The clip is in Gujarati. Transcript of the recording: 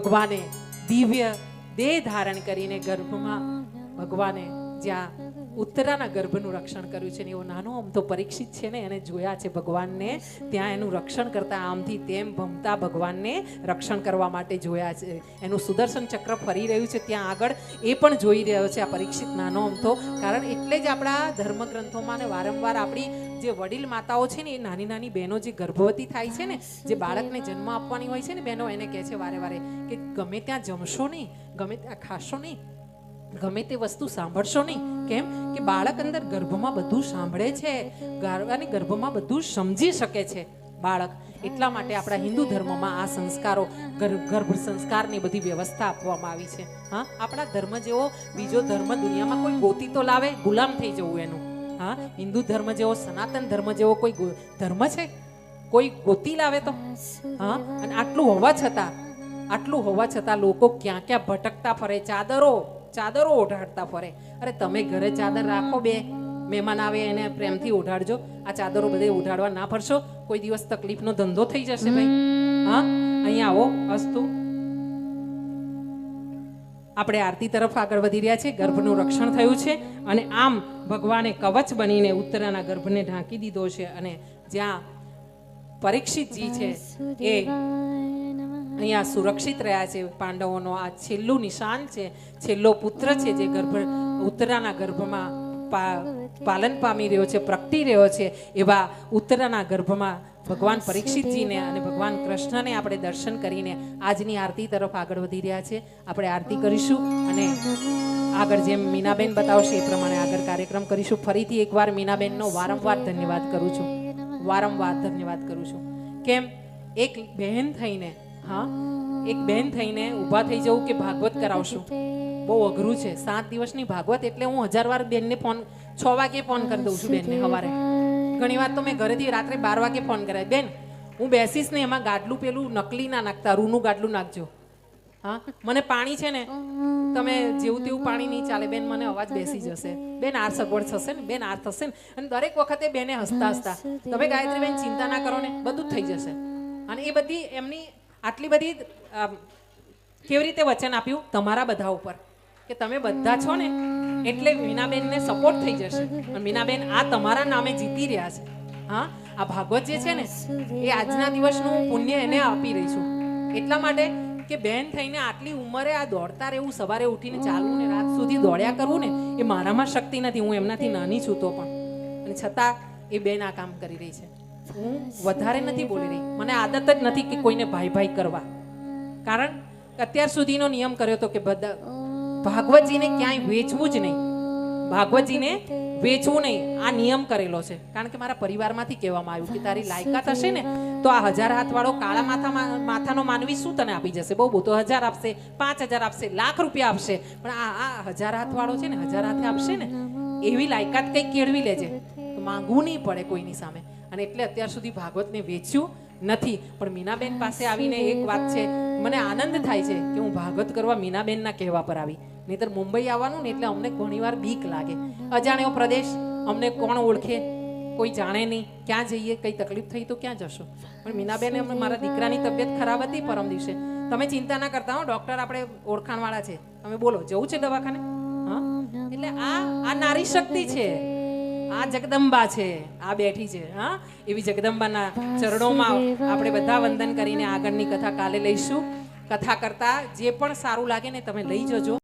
ભગવાને દિવ્ય દેહ ધારણ કરીને ગર્ભમાં ભગવાને જ્યાં ઉત્તરાના ગર્ભનું રક્ષણ કર્યું છે ને એવો નાનો આમ તો પરીક્ષિત છે ને એને જોયા છે ભગવાનને ત્યાં એનું રક્ષણ કરતા આમથી તેમ ભમતા ભગવાનને રક્ષણ કરવા માટે જોયા છે. એનું સુદર્શન ચક્ર ફરી રહ્યું છે ત્યાં આગળ એ પણ જોઈ રહ્યો છે આ પરીક્ષિત નાનો આમ તો. કારણ એટલે જ આપણા ધર્મગ્રંથોમાં ને વારંવાર આપણી જે વડીલ માતાઓ છે ને એ નાની નાની બહેનો જે ગર્ભવતી થાય છે ને, જે બાળકને જન્મ આપવાની હોય છે ને બહેનો, એને કહે છે વારે વારે કે ગમે ત્યાં જમશો નહીં, ગમે ત્યાં ખાશો નહીં, ગમે તે વસ્તુ સાંભળશો નહીં. કેમ કે બાળક અંદર ગર્ભમાં બધું સાંભળે છે અને ગર્ભમાં બધું સમજી શકે છે બાળક. એટલા માટે આપણા હિન્દુ ધર્મમાં આ સંસ્કારો, ગર્ભ સંસ્કારની બધી વ્યવસ્થા આપવામાં આવી છે. હા, આપણા ધર્મ જેવો બીજો ધર્મ દુનિયામાં કોઈ ગોતી તો લાવે, ગુલામ થઈ જવું એનું. હા, હિન્દુ ધર્મ જેવો, સનાતન ધર્મ જેવો કોઈ ધર્મ છે? કોઈ ગોતી લાવે તો? હા, અને આટલું હોવા છતાં લોકો ક્યાં ક્યાં ભટકતા ફરે, ચાદરો ઓઢાડતા ફરે. અરે તમે ઘરે ચાદર રાખો, બે મહેમાન આવે એને પ્રેમથી ઓઢાડજો. આ ચાદરો બધે ઓઢાડવા ના ફરશો, કોઈ દિવસ તકલીફનો ધંધો થઈ જશે ભાઈ. હા, અહીંયા આવો. અસ્તુ આપણે આરતી તરફ આગળ વધી રહ્યા છે. ગર્ભનું રક્ષણ થયું છે અને આમ ભગવાને કવચ બનીને ઉત્તરાના ગર્ભને ઢાંકી દીધો છે. અને જ્યાં પરીક્ષિતજી છે એ અહીંયા સુરક્ષિત રહ્યા છે. પાંડવોનો આ છેલ્લું નિશાન છે, છેલ્લો પુત્ર છે જે ઉત્તરાના ગર્ભમાં પાલન પામી રહ્યો છે, પ્રગટી રહ્યો છે. એવા ઉત્તરાના ગર્ભમાં ભગવાન પરીક્ષિતજીને અને ભગવાન કૃષ્ણને આપણે દર્શન કરીને આજની આરતી તરફ આગળ વધી રહ્યા છે. આપણે આરતી કરીશું અને આગળ જેમ મીનાબેન બતાવશે એ પ્રમાણે આગળ કાર્યક્રમ કરીશું. ફરીથી એકવાર મીનાબેનનો વારંવાર ધન્યવાદ કરું છું. કેમ એક બહેન થઈને, હા, એક બેન થઈને ઊભા થઈ જવું કે ભાગવત કરાવશું બહુ અઘરું છે. 7 દિવસની ભાગવત એટલે હું 1000 વાર બેનને ફોન 6 વાગે ફોન કરી દઉં છું બેનને સવારે. ઘણી વાર તો મેં ઘરેથી રાત્રે 12 વાગે ફોન કરાય, બેન હું બેસીશ ને એમાં ગાડલું પેલું નકલી ના નાખતા, રૂનું ગાડલું નાખજો. હા, મને પાણી છે ને તમે જેવું તેવું પાણી નહીં ચાલે બેન, મને અવાજ બેસી જશે બેન, આ સગવડ થશે ને બેન, આ થશે ને. અને દરેક વખતે બેને હસતા તમે ગાયત્રી બેન ચિંતા ના કરો ને, બધું જ થઈ જશે. અને એ બધી એમની આટલી બધી કેવી રીતે વચન આપ્યું તમારા બધા ઉપર કે તમે બધા છો ને એટલે મીનાબેનને સપોર્ટ થઈ જશે. અને મીનાબેન આ તમારા નામે જીતી રહ્યા છે. હા, આ ભાગવત જે છે ને એ આજના દિવસનું પુણ્ય એને આપી રહી છું. એટલા માટે કે બેન થઈને આટલી ઉંમરે આ દોડતા રહેવું, સવારે ઉઠીને ચાલવું ને રાત સુધી દોડ્યા કરવું ને એ મારામાં શક્તિ નથી. હું એમનાથી નાની છું તો પણ, અને છતાં એ બેન આ કામ કરી રહી છે. હું વધારે નથી બોલી રહી, મને આદત જ નથી કે કોઈને ભાઈ કરવા. કારણ અત્યાર સુધીનો નિયમ કર્યો હતો કે બધા ભાગવતજીને ક્યાંય વેચવું જ નહીં, ભાગવતજીને વેચવું નહીં, આ નિયમ કરેલો છે. કારણ કે મારા પરિવારમાંથી કહેવામાં આવ્યું કે તારી લાયકાત હશે ને તો આ 1000 હાથવાળો કાળા માથાનો માનવી શું તને આપી જશે? બહુ તો 1000 આપશે, 5000 આપશે, લાખ રૂપિયા આપશે, પણ આ 1000 હાથવાળો છે ને 1000 હાથે આપશે ને એવી લાયકાત કંઈક કેળવી લેજે, તો માંગવું નહીં પડે કોઈની સામે. અને એટલે અત્યાર સુધી ભાગવતને વેચ્યું નથી. પણ મીનાબેન પાસે આવીને એક વાત છે, મને આનંદ થાય છે કે હું ભાગવત કરવા મીનાબેનના કહેવા પર આવી. નહીતર મુંબઈ આવવાનું ને એટલે અમને ઘણીવાર બીક લાગે. અજાણ્યો પ્રદેશ, અમને કોણ ઓળખે, કોઈ જાણે નહીં, ક્યાં જઈએ, કઈ તકલીફ થઈ તો ક્યાં જશો. પણ મીનાબેને મારા દીકરાની તબિયત ખરાબ હતી પરમ દિવસે, તમે ચિંતા ના કરતા હો, ડોક્ટર આપણે ઓળખાણવાળા છે, તમે બોલો જવું છે દવાખાને. હા, એટલે આ નારી શક્તિ છે, આ જગદંબા છે, આ બેઠી છે. હા, એવી જગદંબાના ચરણોમાં આપણે બધા વંદન કરીને આગળની કથા કાલે લઈશું. કથા કરતા જે પણ સારું લાગે ને તમે લઈ જજો.